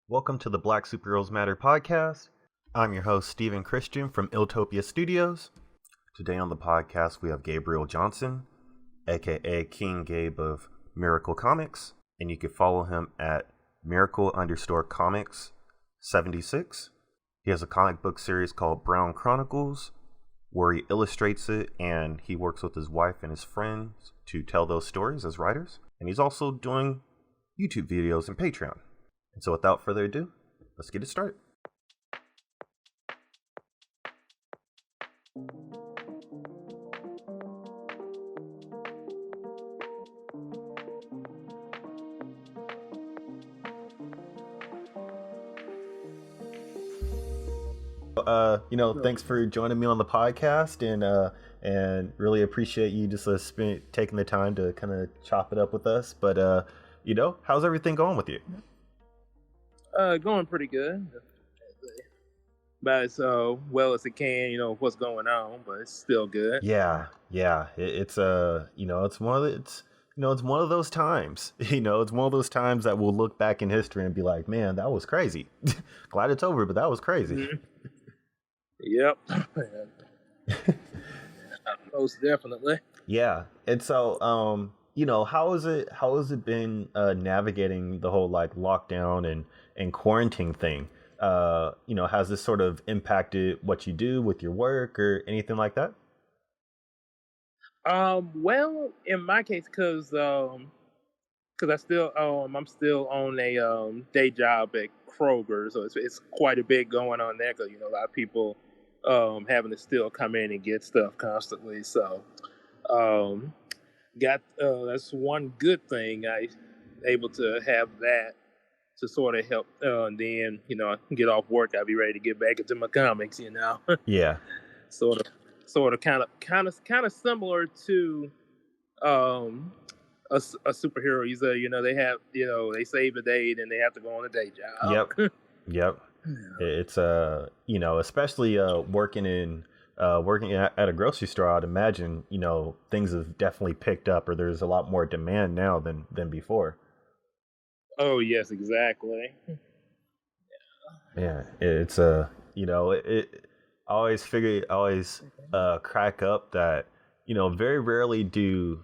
Welcome to the Black Superheroes Matter podcast. I'm your host, Stephen Christian from Iltopia Studios. Today on the podcast, we have Gabriel Johnson, aka King Gabe of Miracle Comics, and you can follow him at Miracle_Comics76. He has a comic book series called Brown Chronicles, where he illustrates it and he works with his wife and his friends to tell those stories as writers. And he's also doing YouTube videos and Patreon. And so without further ado, let's get it started. Thanks for joining me on the podcast, and really appreciate you just taking the time to kind of chop it up with us. But how's everything going with you? Going pretty good. About as well as it can, what's going on, but it's still good. Yeah. It's one of those times. It's one of those times that we'll look back in history and be like, man, that was crazy. Glad it's over, but that was crazy. Mm-hmm. Yep. Most definitely. Yeah. And so, how has it been navigating the whole like lockdown and quarantine thing? Has this sort of impacted what you do with your work or anything like that? Well, in my case, because I'm still on a day job at Kroger, so it's quite a bit going on there. Because a lot of people having to still come in and get stuff constantly. So that's one good thing. I able to have that to sort of help, and then get off work, I'll be ready to get back into my comics. Yeah. Sort of, kind of similar to a superhero. They have they save the day, then they have to go on a day job. Yep. It's especially working at a grocery store, I'd imagine things have definitely picked up, or there's a lot more demand now than before. Oh yes, exactly. Yeah, it's I always crack up that very rarely do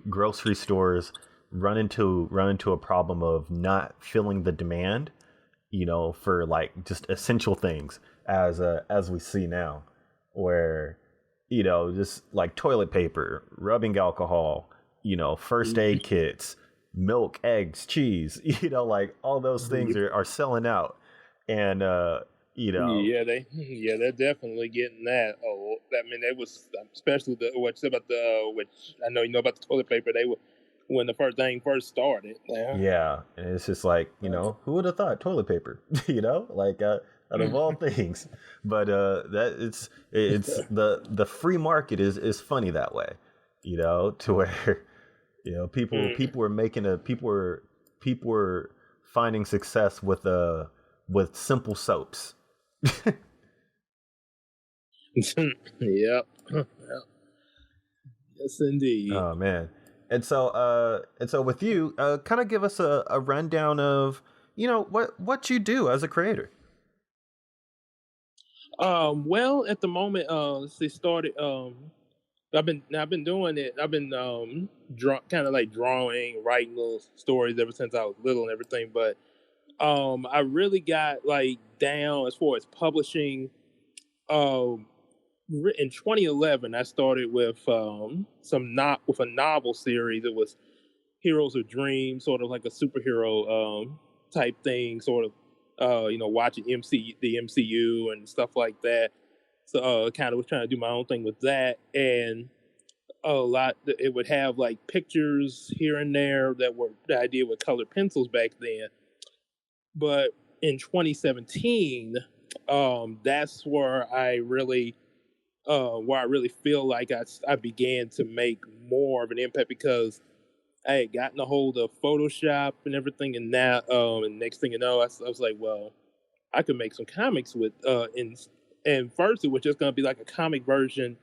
grocery stores run into a problem of not filling the demand for like just essential things as we see now, where just like toilet paper, rubbing alcohol, first aid kits, milk, eggs, cheese, like all those things are selling out. And they're definitely getting that. Oh, I mean, they was especially what you said about which I know about the toilet paper. They were when the thing first started. Yeah, and it's just like who would have thought toilet paper? Like out of all things. But that it's the free market is funny that way, to where people were finding success with simple soaps. Yep. Yes, indeed. Oh man. And so with you, kind of give us a rundown of what you do as a creator. Well, at the moment, they started. I've been doing it. I've been kind of like drawing, writing little stories ever since I was little and everything. But I really got like down as far as publishing. In 2011, I started with a novel series. It was Heroes of Dreams, sort of like a superhero type thing, sort of watching the MCU and stuff like that. So kind of was trying to do my own thing with that, and it would have like pictures here and there that I did with colored pencils back then. But in 2017, that's where I really feel like I began to make more of an impact, because I had gotten a hold of Photoshop and everything, and now, and next thing you know, I was like, well, I could make some comics with, and first it was just going to be like a comic version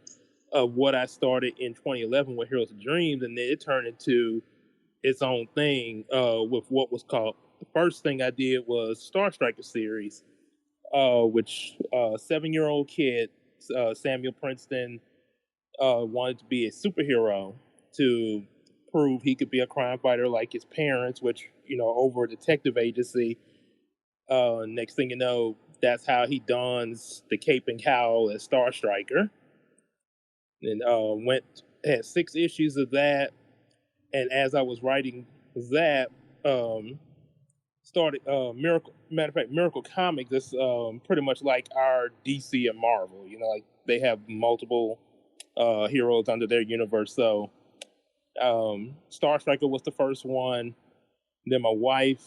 of what I started in 2011 with Heroes of Dreams, and then it turned into its own thing with what was called the first thing I did was Star Striker series, which 7-year-old kid, Samuel Princeton, wanted to be a superhero to prove he could be a crime fighter like his parents, which, over a detective agency. Next thing you know, that's how he dons the cape and cowl as Star Striker. And had 6 issues of that. And as I was writing that, started Miracle. Matter of fact, Miracle Comics is pretty much like our DC and Marvel. Like they have multiple heroes under their universe. So Star Striker was the first one. Then my wife,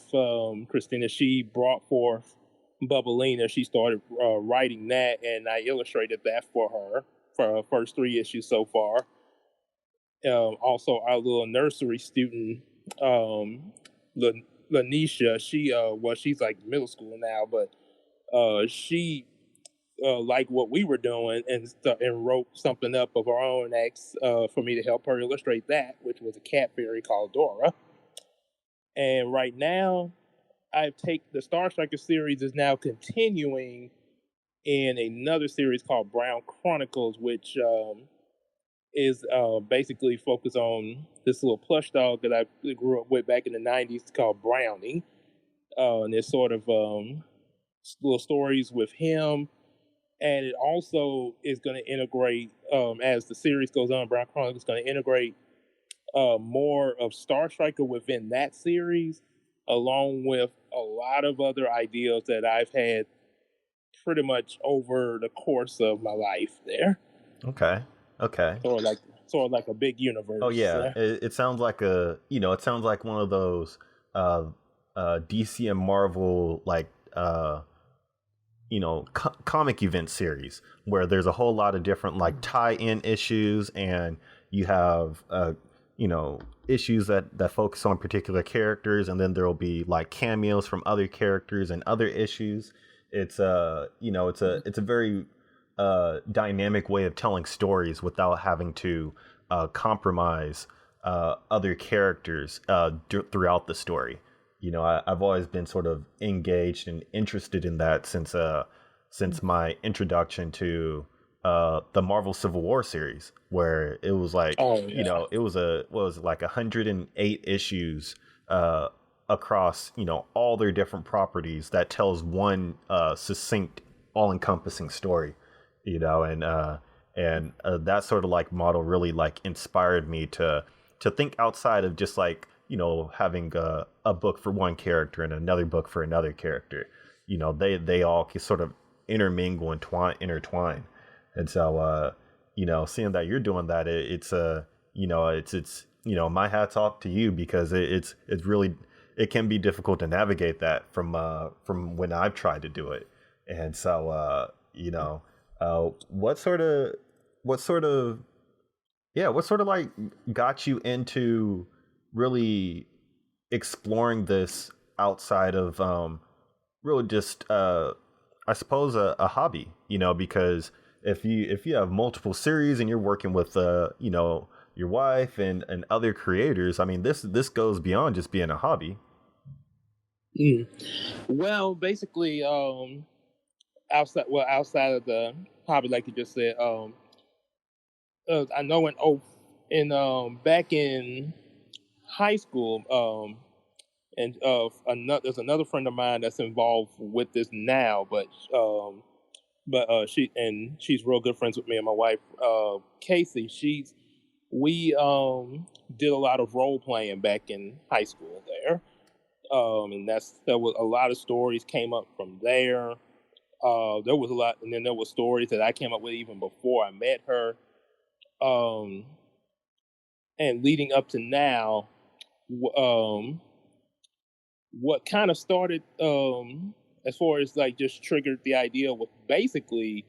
Christina, she brought forth Bubblelina. She started writing that, and I illustrated that for her for her first 3 issues so far. Also, our little nursery student, Laneesa, she's like middle school now, but she liked what we were doing and wrote something up of her own acts for me to help her illustrate that, which was a cat fairy called Dorah. And right now, the Star Striker series is now continuing in another series called Brown Chronicles, which is basically focused on this little plush dog that I grew up with back in the 90s called Brownie. And there's sort of little stories with him. And it also is going to integrate, as the series goes on, Brown Chronicles is going to integrate more of Star Striker within that series, along with a lot of other ideas that I've had pretty much over the course of my life there. Okay. Sort of like a big universe. Oh yeah, it sounds like it sounds like one of those DC and Marvel like comic event series where there's a whole lot of different like tie-in issues, and you have issues that focus on particular characters, and then there will be like cameos from other characters and other issues. It's it's a very dynamic way of telling stories without having to compromise other characters throughout the story. I've always been sort of engaged and interested in that since my introduction to the Marvel Civil War series, where it was like, it was like 108 issues across, all their different properties that tells one succinct, all-encompassing story, and that sort of like model really like inspired me to think outside of just like, having a book for one character and another book for another character. They all sort of intermingle and intertwine. And so, seeing that you're doing that, it's my hat's off to you, because it's really, it can be difficult to navigate that from when I've tried to do it. And so, what sort of like got you into really exploring this outside of really just I suppose a hobby, because if you have multiple series and you're working with your wife and other creators, I mean this goes beyond just being a hobby. Well, basically, outside of the hobby, like you just said, I know back in high school, and there's another friend of mine that's involved with this now, but she's real good friends with me and my wife, Casey. We did a lot of role playing back in high school there, and there was a lot of stories came up from there. There was a lot, and then there were stories that I came up with even before I met her, and leading up to now. What kind of started, as far as like just triggered the idea, was basically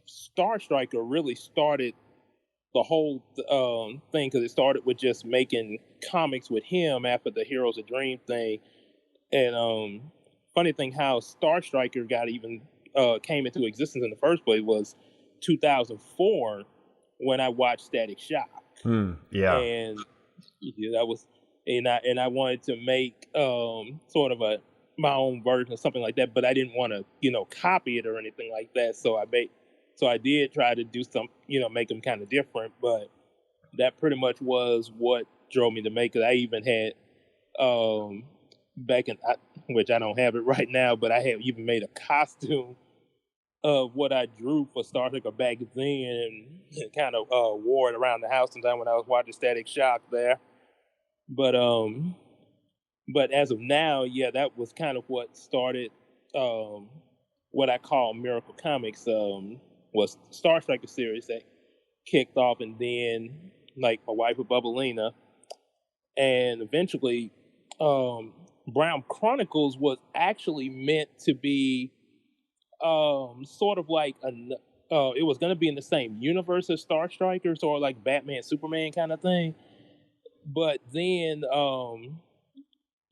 Star Striker really started the whole thing, because it started with just making comics with him after the Heroes of Dream thing. And funny thing, how Star Striker came into existence in the first place was 2004 when I watched Static Shock. Yeah. And yeah, and I wanted to make sort of a my own version of something like that, but I didn't want to copy it or anything like that. So I did try to do some make them kind of different, but that pretty much was what drove me to make it. I even had um back in which I don't have it right now, but I had even made a costume of what I drew for Star Trek back then, and kind of wore it around the house sometime when I was watching Static Shock there. But as of now, yeah, that was kind of what started um what I call Miracle Comics. Was Star Trek the series that kicked off, and then like my wife with Bubblelina, and eventually um Brown Chronicles was actually meant to be sort of like it was going to be in the same universe as Star Strikers or like Batman Superman kind of thing. But then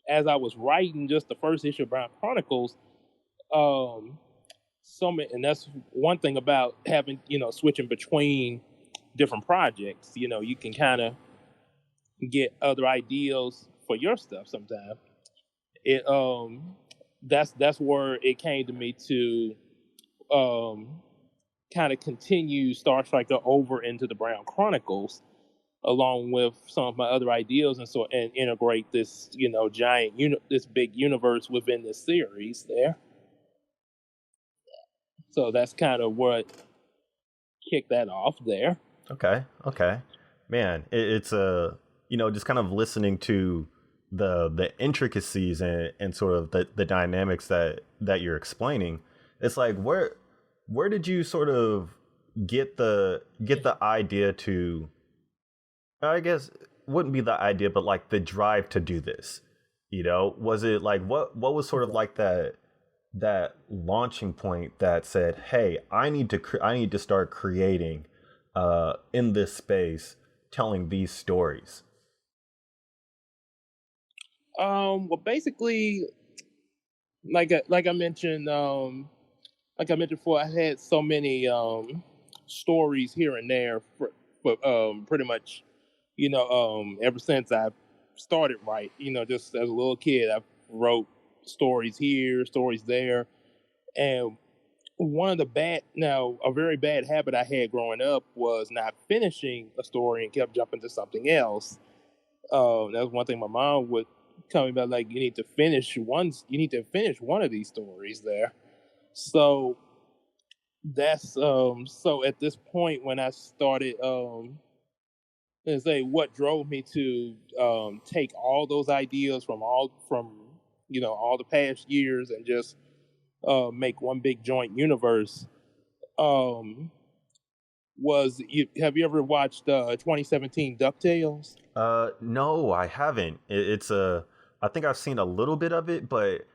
as I was writing just the first issue of Brown Chronicles, um and that's one thing about having switching between different projects. You can kind of get other ideas for your stuff sometimes. It that's where it came to me to um kind of continue Star Striker over into the Brown Chronicles, along with some of my other ideas, and integrate this giant this big universe within this series there. So that's kind of what kicked that off there. Okay, okay, man, it's a just kind of listening to the intricacies and sort of the dynamics that you're explaining. It's like where did you sort of get the idea to, I guess wouldn't be the idea, but like the drive to do this? Was it like what was sort of like that launching point that said, "Hey, I need to start creating in this space, telling these stories"? Well, basically, like I mentioned before, I had so many stories here and there for pretty much ever since I started write. Just as a little kid, I wrote stories here, stories there, and one of the a very bad habit I had growing up was not finishing a story and kept jumping to something else. That was one thing my mom would tell me about. Like, you need to finish one of these stories there. So so at this point when I started and say what drove me to take all those ideas from all the past years and just make one big joint universe. Um, have you ever watched 2017 Ducktales? No, I haven't. It's a I think I've seen a little bit of it, but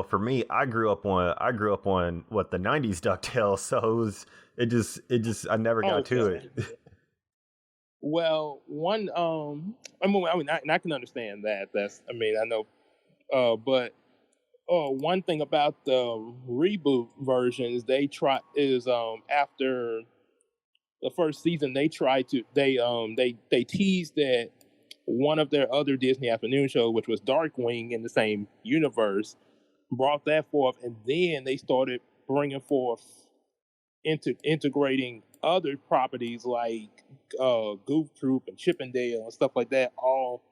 for me, I grew up on what, the '90s DuckTales, so it just I never got to Okay. it. Well, I can understand that. I know. But one thing about the reboot versions, after the first season, they teased that one of their other Disney afternoon shows, which was Darkwing in the same universe, brought that forth, and then they started bringing forth integrating other properties like Goof Troop and Chippendale and stuff like that, all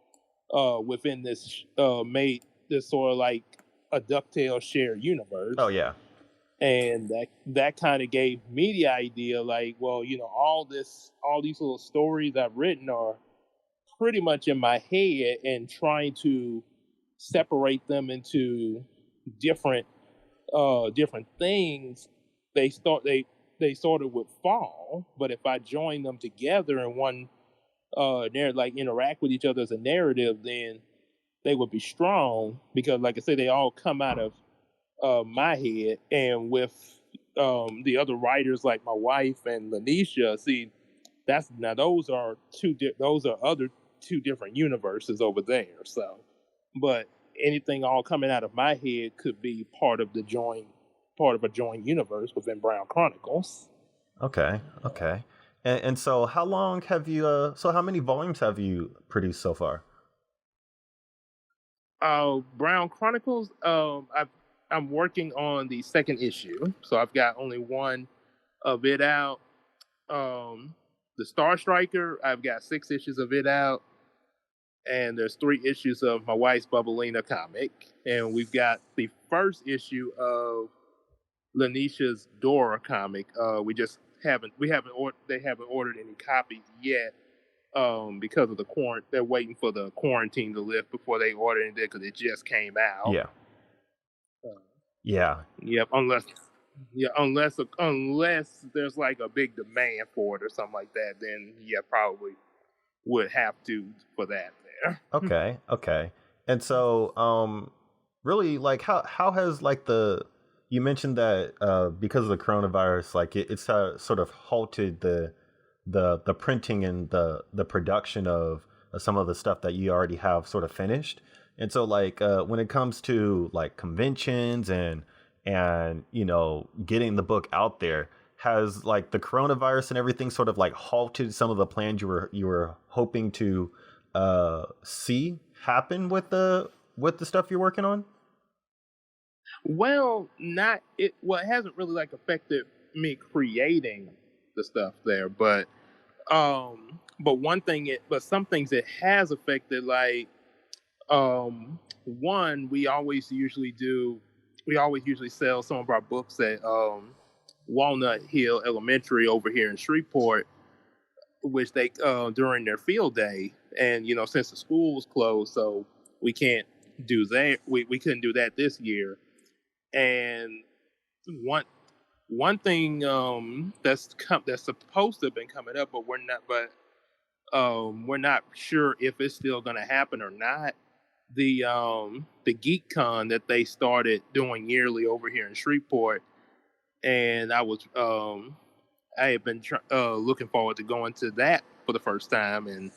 within this made this sort of like a Ducktales shared Oh universe. yeah. And that kind of gave me the idea, like, well, all these little stories I've written are pretty much in my head, and trying to separate them into different different things, they sort of would fall. But if I join them together in one they're like interact with each other as a narrative, then they would be strong, because like I say, they all come out of my head. And with the other writers like my wife and Laneesa, see, that's now those are other two different universes over there. So, but anything all coming out of my head could be part of a joint universe within Brown Chronicles. Okay. Okay. And so how long have you? So how many volumes have you produced so far? Brown Chronicles. I'm working on the second issue, so I've got only one of it out. The Star Striker, I've got 6 issues of it out, and there's 3 issues of my wife's Bubblelina comic, and we've got the first issue of Laneesha's Dorah comic. We just haven't they haven't ordered any copies yet. Because of the they're waiting for the quarantine to lift before they order anything because it just came out. Yeah. Uh, Yeah. Yep. Unless there's like a big demand for it or something like that, then yeah, probably would have to for that there. Okay. And so, really, like, how has like you mentioned that because of the coronavirus, like it's sort of halted the printing and the production of some of the stuff that you already have sort of finished. And so like when it comes to like conventions and getting the book out there, has like the coronavirus and everything sort of like halted some of the plans you were hoping to see happen with the stuff you're working on? Well, not it. Well, it hasn't really like affected me creating the stuff there, but some things it has affected, like one, we always usually sell some of our books at Walnut Hill Elementary over here in Shreveport, which they during their field day, and since the school was closed, so we can't do that. We couldn't do that this year. And one thing that's supposed to have been coming up, but we're not sure if it's still going to happen or not. The Geek Con that they started doing yearly over here in Shreveport, and I had been looking forward to going to that for the first time, and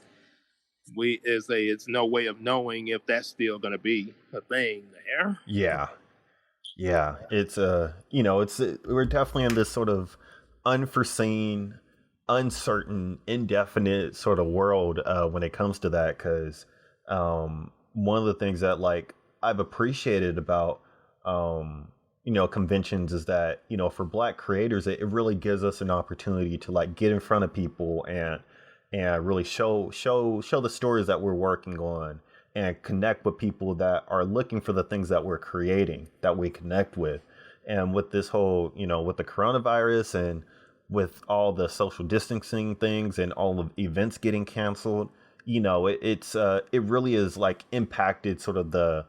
it's no way of knowing if that's still going to be a thing there. Yeah, it's we're definitely in this sort of unforeseen, uncertain, indefinite sort of world when it comes to that. Because one of the things that like I've appreciated about conventions is that for Black creators, it really gives us an opportunity to like get in front of people and really show the stories that we're working on, and connect with people that are looking for the things that we're creating that we connect with. And with this whole, with the coronavirus and with all the social distancing things and all of events getting canceled, it really is like impacted sort of the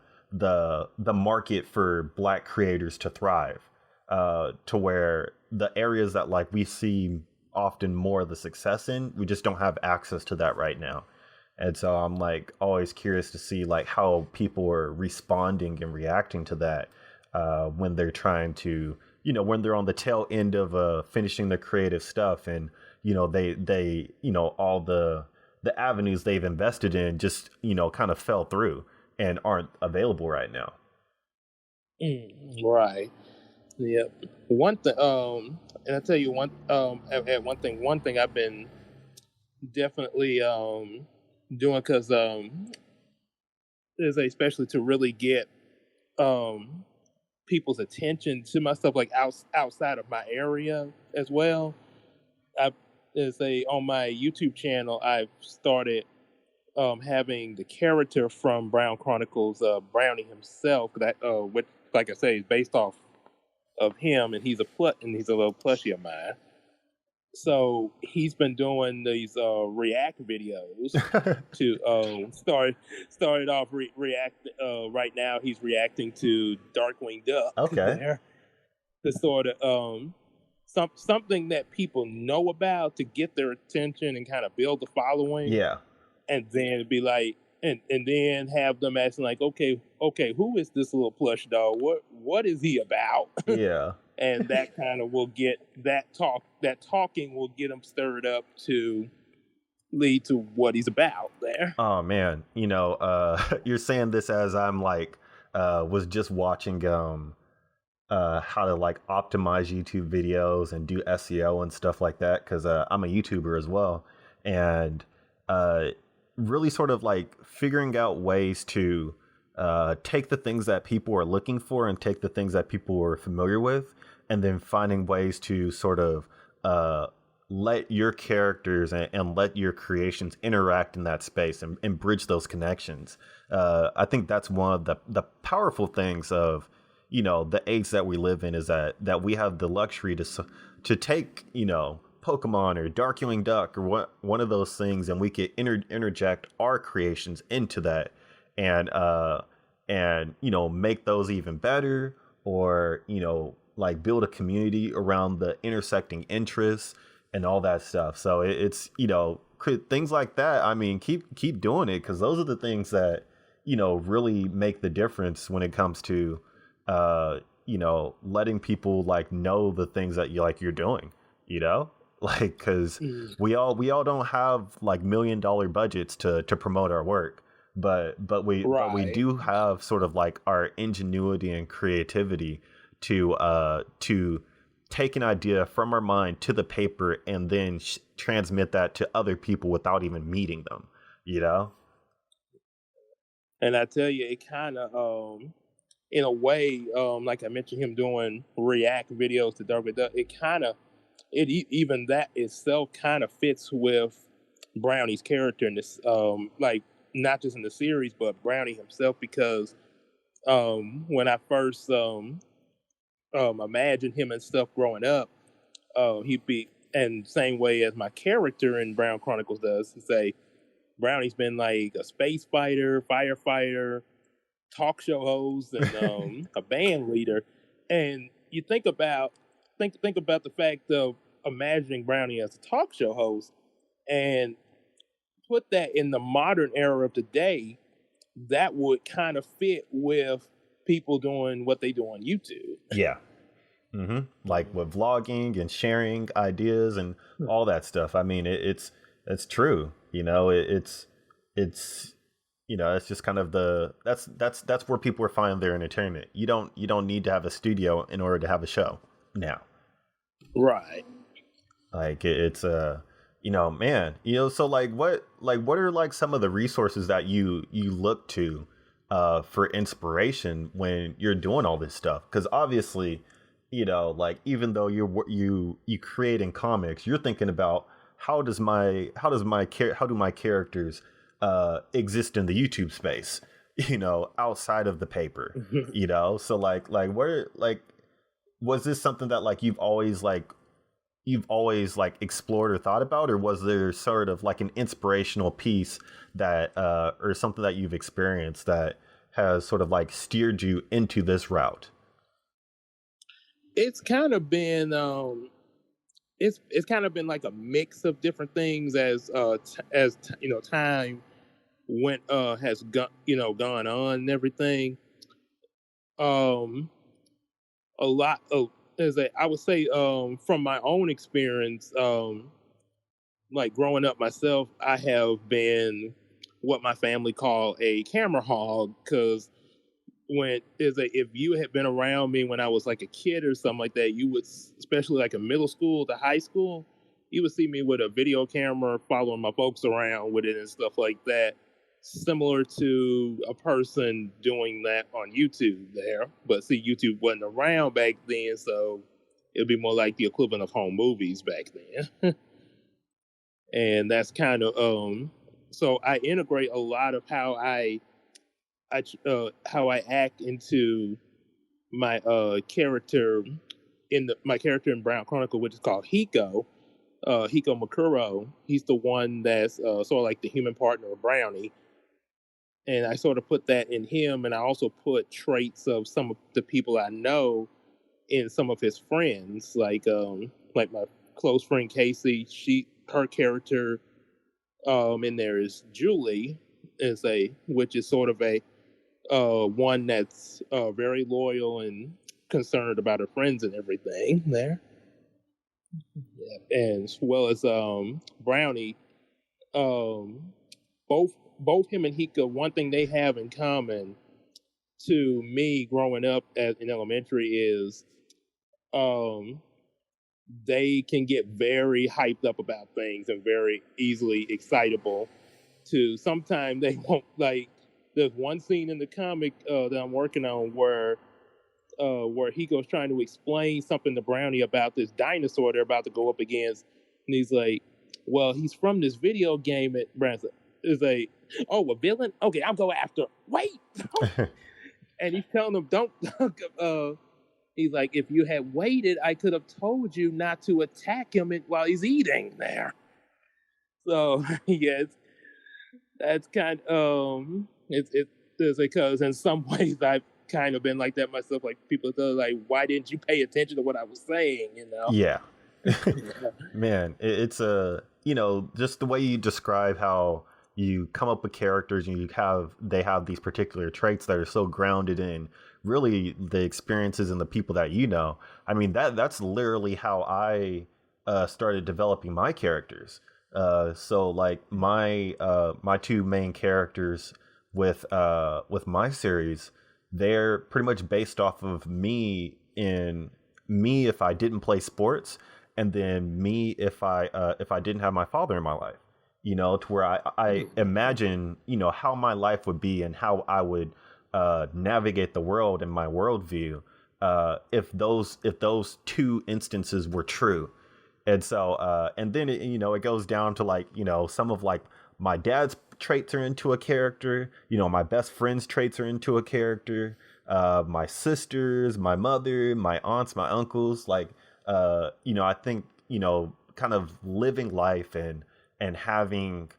market for Black creators to thrive, to where the areas that like we see often more of the success in, we just don't have access to that right now. And so I'm like always curious to see like how people are responding and reacting to that when they're trying to, when they're on the tail end of finishing the creative stuff, and they all the avenues they've invested in just kind of fell through and aren't available right now. Right. Yep. One thing, and I tell you one thing I've been definitely doing, because is especially to really get people's attention to my stuff, like outside of my area as well. On my YouTube channel, I've started having the character from Brown Chronicles, Brownie himself, that which, like I say, is based off of him, and he's a little plushie of mine. So he's been doing these react videos to started off react. Right now he's reacting to Darkwing Duck. Okay. There, to sort of something that people know about, to get their attention and kind of build the following. Yeah. And then be like, and then have them asking like, okay, who is this little plush dog? What is he about? Yeah. And that kind of will get that talking will get him stirred up to lead to what he's about there. Oh man, you're saying this as I'm like was just watching how to like optimize YouTube videos and do SEO and stuff like that, because I'm a YouTuber as well, and really sort of like figuring out ways to take the things that people are looking for and take the things that people are familiar with, and then finding ways to sort of let your characters and let your creations interact in that space and bridge those connections. I think that's one of the powerful things of, the age that we live in, is that we have the luxury to take, Pokemon or Darkwing Duck or one of those things, and we could interject our creations into that, and make those even better, or like build a community around the intersecting interests and all that stuff. So it's things like that. I mean, keep doing it, because those are the things that really make the difference when it comes to letting people like know the things that you're doing, like, because we all don't have like $1 million budgets to promote our work, but we do have sort of like our ingenuity and creativity to take an idea from our mind to the paper and then transmit that to other people without even meeting them, And I tell you, it kind of, in a way, like I mentioned, him doing react videos to Darkwing Duck, even that itself kind of fits with Brownie's character in this, like not just in the series, but Brownie himself, because when I first imagined him and stuff growing up, he'd be, and same way as my character in Brown Chronicles does, to say Brownie's been like a space fighter, firefighter, talk show host, and a band leader. And you think about the fact of imagining Brownie as a talk show host and put that in the modern era of today, that would kind of fit with people doing what they do on YouTube. Yeah. Like with vlogging and sharing ideas and all that stuff. I mean, it's true. It's just kind of that's where people are finding their entertainment. You don't need to have a studio in order to have a show now. Right. Like it's man, so like what are like some of the resources that you look to for inspiration when you're doing all this stuff? Because obviously, like even though you create in comics, you're thinking about how do my characters exist in the YouTube space, outside of the paper, so like where, like, was this something that like you've always explored or thought about, or was there sort of like an inspirational piece that or something that you've experienced that has sort of like steered you into this route? It's kind of been it's kind of been like a mix of different things as time went has gone on and everything. Um, a lot of, I would say, from my own experience, like growing up myself, I have been what my family call a camera hog, because if you had been around me when I was like a kid or something like that, you would, especially like in middle school to high school, you would see me with a video camera following my folks around with it and stuff like that, similar to a person doing that on YouTube there. But see, YouTube wasn't around back then, so it'd be more like the equivalent of home movies back then. And that's kind of so I integrate a lot of how I act into my character my character in Brown Chronicle, which is called Hiko. Hiko Makuro. He's the one that's sort of like the human partner of Brownie, and I sort of put that in him, and I also put traits of some of the people I know in some of his friends, like my close friend Casey. Her character in there is Julie, which is sort of a one that's very loyal and concerned about her friends and everything there. Yeah. And as well as Brownie, both him and Hika, one thing they have in common to me growing up in elementary is they can get very hyped up about things and very easily excitable. To sometimes they won't, like, there's one scene in the comic that I'm working on where he goes trying to explain something to Brownie about this dinosaur they're about to go up against, and he's like, "Well, he's from this video game." At Brownie is like, "Oh, a villain? Okay, I'll go after. Wait!" And he's telling him, "Don't." He's like, "If you had waited, I could have told you not to attack him while he's eating there." So yes, that's kind. It's because in some ways I've kind of been like that myself. Like people say, like, "Why didn't you pay attention to what I was saying?" You know? Yeah. Man, it's a, just the way you describe how you come up with characters and they have these particular traits that are so grounded in really the experiences and the people that you know. I mean, that's literally how I started developing my characters. So like my two main characters with my series, they're pretty much based off of me if I didn't play sports, and then me if I didn't have my father in my life, to where I imagine, how my life would be and how I would navigate the world and my worldview if those two instances were true. And so and then it goes down to like, some of like my dad's traits are into a character, my best friend's traits are into a character, my sisters, my mother, my aunts, my uncles, like I think, kind of living life and having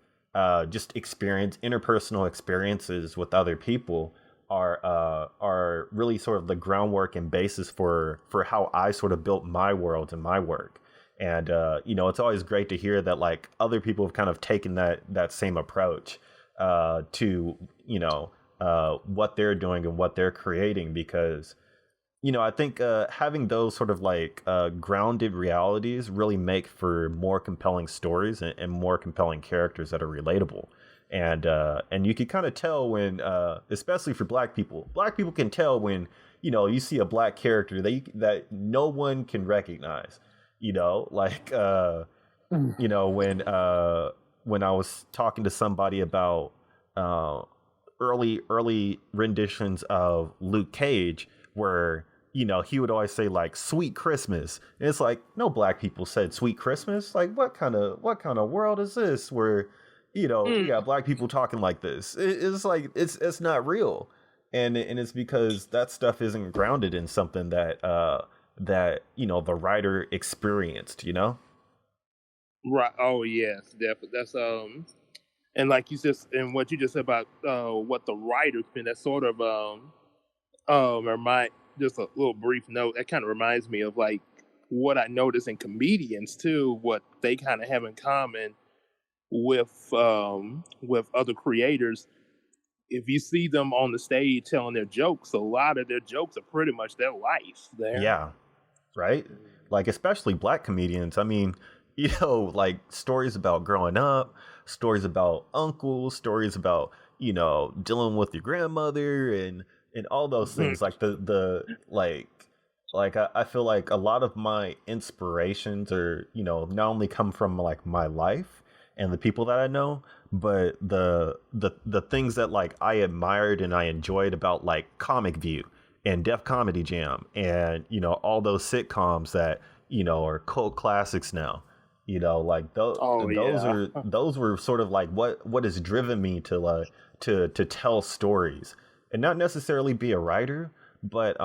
just interpersonal experiences with other people are really sort of the groundwork and basis for how I sort of built my world and my work. And it's always great to hear that like other people have kind of taken that same approach to what they're doing and what they're creating, because I think having those sort of like grounded realities really make for more compelling stories and more compelling characters that are relatable. And you can kind of tell when, especially for Black people can tell when, you see a Black character that no one can recognize, like, when I was talking to somebody about early renditions of Luke Cage, where he would always say like "Sweet Christmas," and it's like no Black people said "Sweet Christmas." Like what kind of world is this where we got Black people talking like this? It's like it's not real, and it's because that stuff isn't grounded in something that the writer experienced. Right. Oh yes, definitely. That's and like you just and what you just said about what the writers been. That sort of remind just a little brief note. That kind of reminds me of like what I notice in comedians too. What they kind of have in common with other creators. If you see them on the stage telling their jokes, a lot of their jokes are pretty much their life there. Yeah. Right. Like especially Black comedians. I mean, like stories about growing up, stories about uncles, stories about, dealing with your grandmother and all those things. Like the I feel like a lot of my inspirations are, not only come from like my life and the people that I know, but the things that like I admired and I enjoyed about like Comic View and Def Comedy Jam and, all those sitcoms that, are cult classics now. Like those were sort of like what has driven me to tell stories and not necessarily be a writer, but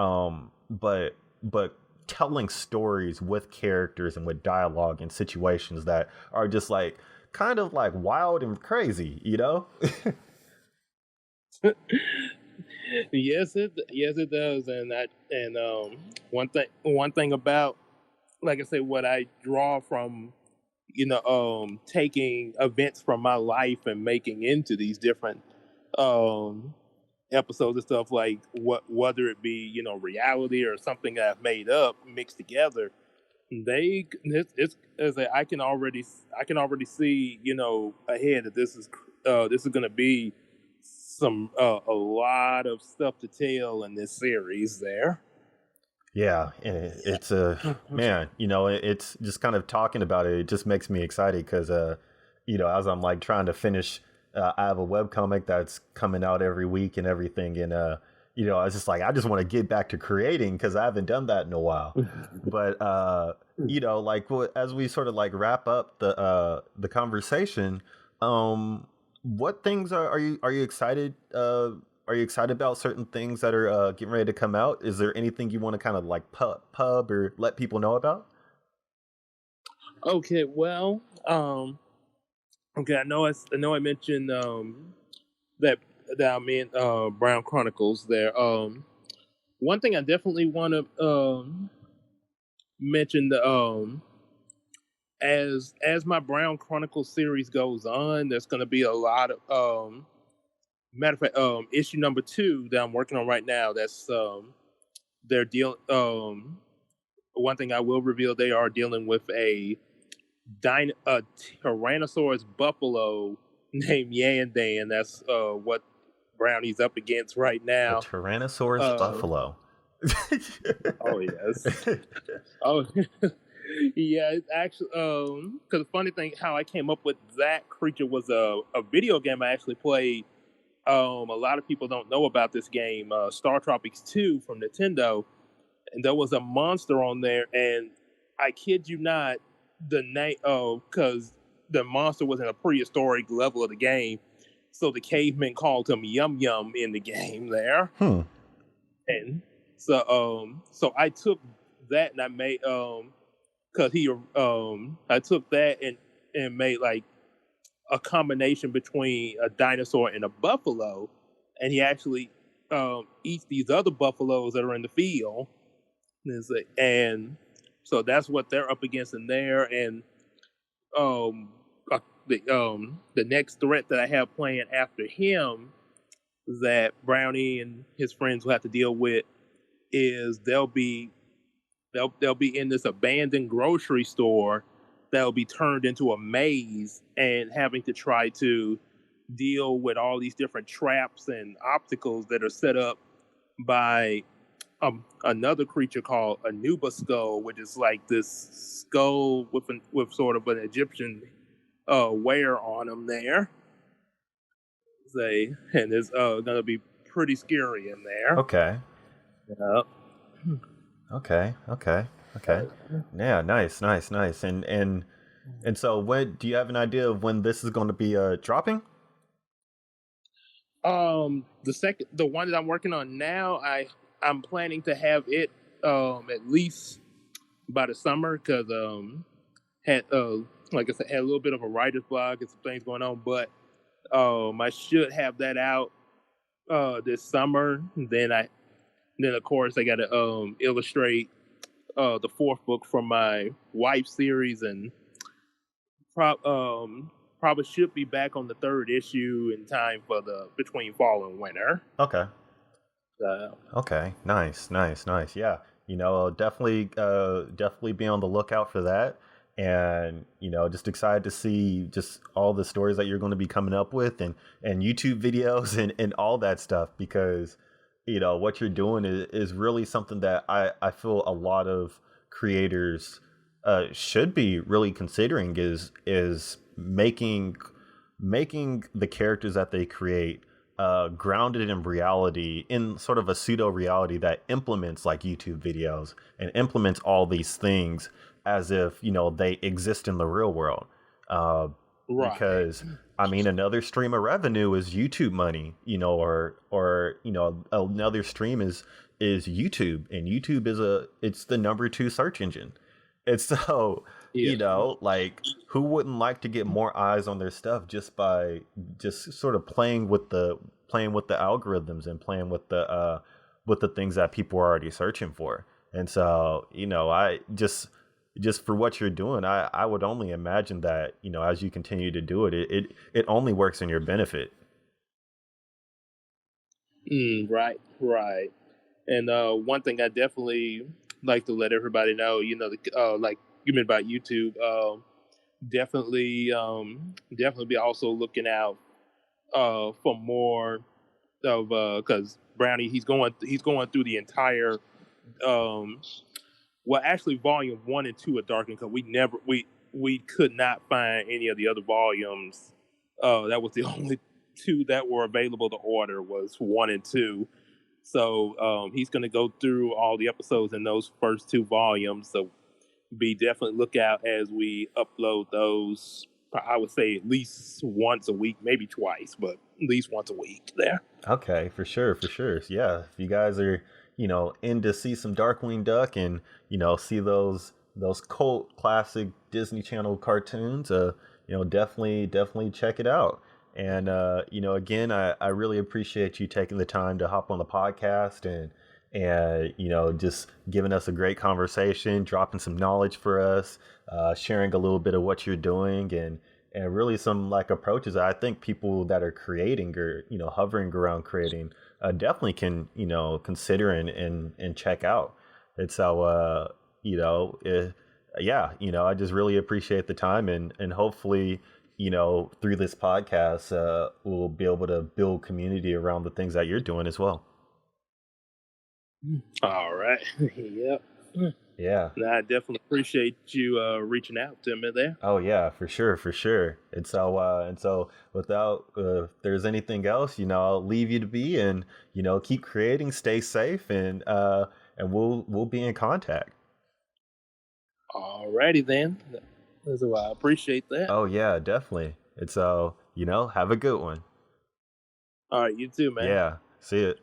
telling stories with characters and with dialogue and situations that are just like kind of like wild and crazy, Yes, it does, one thing about, like I said, what I draw from, taking events from my life and making into these different episodes and stuff, like whether it be reality or something that I've made up mixed together, I can already see ahead that this is going to be some a lot of stuff to tell in this series there. Yeah, it's a man, it's just kind of talking about it. It just makes me excited because, as I'm like trying to finish I have a webcomic that's coming out every week and everything, and I was just like, I just want to get back to creating because I haven't done that in a while. But like as we sort of like wrap up the conversation, what things are you excited? Are you excited about certain things that are getting ready to come out? Is there anything you want to kind of like pub or let people know about? Okay, well, okay, I mentioned that I'm in Brown Chronicles there. One thing I definitely want to mention the as my Brown Chronicles series goes on, there's going to be a lot of matter of fact, issue number 2 that I'm working on right now. That's they're deal. One thing I will reveal, they are dealing with a Tyrannosaurus buffalo named Yandan. That's what Brownie's up against right A now. Tyrannosaurus buffalo. Oh yes. Oh yeah. It's actually because the funny thing, how I came up with that creature was a video game I actually played. A lot of people don't know about this game, Star Tropics 2 from Nintendo, and there was a monster on there, and I kid you not, the name because the monster was in a prehistoric level of the game, so the cavemen called him Yum Yum in the game there. And so I took that and I made because he I took that and made like a combination between a dinosaur and a buffalo, and he actually eats these other buffaloes that are in the field. And so that's what they're up against in there. And the next threat that I have playing after him that Brownie and his friends will have to deal with is they'll be in this abandoned grocery store that'll be turned into a maze and having to try to deal with all these different traps and obstacles that are set up by another creature called a Nuba skull, which is like this skull with sort of an Egyptian wear on them there. Say, and it's gonna be pretty scary in there. Okay. Yeah. Okay. Yeah, nice. And so when do you have an idea of when this is going to be dropping? The one that I'm working on now, I'm planning to have it at least by the summer because had like I said, had a little bit of a writer's block and some things going on, but I should have that out this summer. Then of course I got to illustrate the 4th book from my wife series, and probably should be back on the 3rd issue in time for the between fall and winter. Okay. Okay. Nice. Yeah. Definitely be on the lookout for that. And, just excited to see just all the stories that you're going to be coming up with and YouTube videos and all that stuff, because, what you're doing is really something that I feel a lot of creators should be really considering is making the characters that they create grounded in reality, in sort of a pseudo reality that implements like YouTube videos and implements all these things as if they exist in the real world. Right. Because another stream of revenue is YouTube money, or another stream is YouTube, and YouTube it's the number 2 search engine. It's so like, who wouldn't like to get more eyes on their stuff just by just sort of playing with the algorithms and playing with the things that people are already searching for. And so, I just for what you're doing, I would only imagine that, as you continue to do it, it only works in your benefit. Right. And one thing I definitely like to let everybody know, like you meant about YouTube, definitely be also looking out for more of because Brownie he's going through the entire well, actually, volume 1 and 2 of Dark, because we could not find any of the other volumes. That was the two that were available to order was 1 and 2. So he's going to go through all the episodes in those first 2 volumes. So be definitely look out as we upload those. I would say at least once a week, maybe twice, but at least once a week there. Okay, for sure, for sure. Yeah, if you guys are, in to see some Darkwing Duck and, see those cult classic Disney Channel cartoons, definitely check it out. And again, I really appreciate you taking the time to hop on the podcast and just giving us a great conversation, dropping some knowledge for us, sharing a little bit of what you're doing, and really some like approaches that I think people that are creating or hovering around creating definitely can consider and check out. And so I just really appreciate the time, and hopefully through this podcast we'll be able to build community around the things that you're doing as well. All right. Yep. Yeah. I definitely appreciate you reaching out to me there. Oh yeah, for sure. And so without if there's anything else, I'll leave you to be, and keep creating, stay safe, and we'll be in contact. All righty then. So I appreciate that. Oh yeah, definitely. And so have a good one. All right, you too, man. Yeah. See it.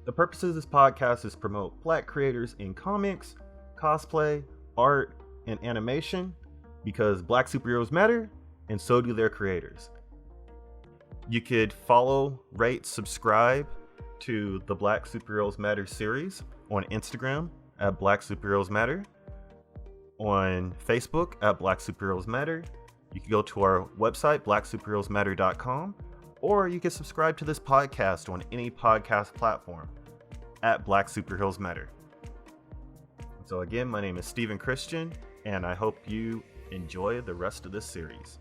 The purpose of this podcast is to promote Black creators in comics, cosplay, art, and animation, because Black superheroes matter, and so do their creators. You could follow, rate, subscribe to the Black Superheroes Matter series on Instagram at Black Superheroes Matter, on Facebook at Black Superheroes Matter. You can go to our website, blacksuperheroesmatter.com, or you can subscribe to this podcast on any podcast platform at Black Superheroes Matter. So again, my name is Stephen Christian, and I hope you enjoy the rest of this series.